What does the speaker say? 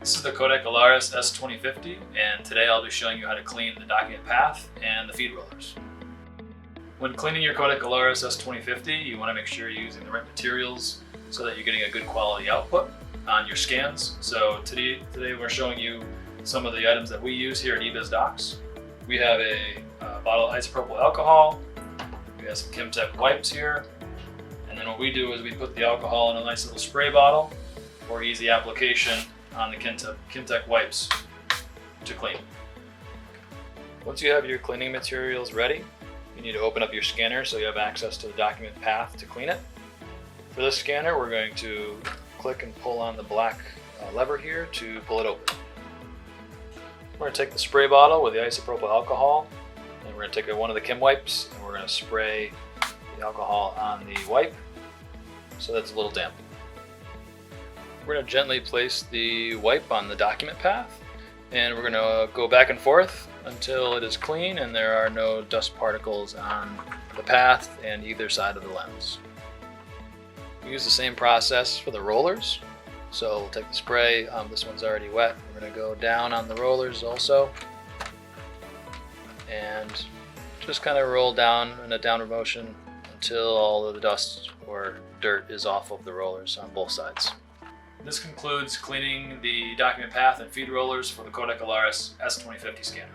This is the Kodak Alaris S2050, and today I'll be showing you how to clean the document path and the feed rollers. When cleaning your Kodak Alaris S2050, you want to make sure you're using the right materials so that you're getting a good quality output on your scans. So today we're showing you some of the items that we use here at eBizDocs. We have a bottle of isopropyl alcohol, we have some Kimtech wipes here, and then what we do is we put the alcohol in a nice little spray bottle for easy application on the Kimtech wipes to clean. Once you have your cleaning materials ready, you need to open up your scanner so you have access to the document path to clean it. For this scanner, we're going to click and pull on the black lever here to pull it open. We're going to take the spray bottle with the isopropyl alcohol, and we're going to take one of the Kim wipes and we're going to spray the alcohol on the wipe so that it's a little damp. We're going to gently place the wipe on the document path, and we're going to go back and forth until it is clean and there are no dust particles on the path and either side of the lens. We use the same process for the rollers. So we'll take the spray, this one's already wet, we're going to go down on the rollers also and just kind of roll down in a downward motion until all of the dust or dirt is off of the rollers on both sides. This concludes cleaning the document path and feed rollers for the Kodak Alaris S2050 scanner.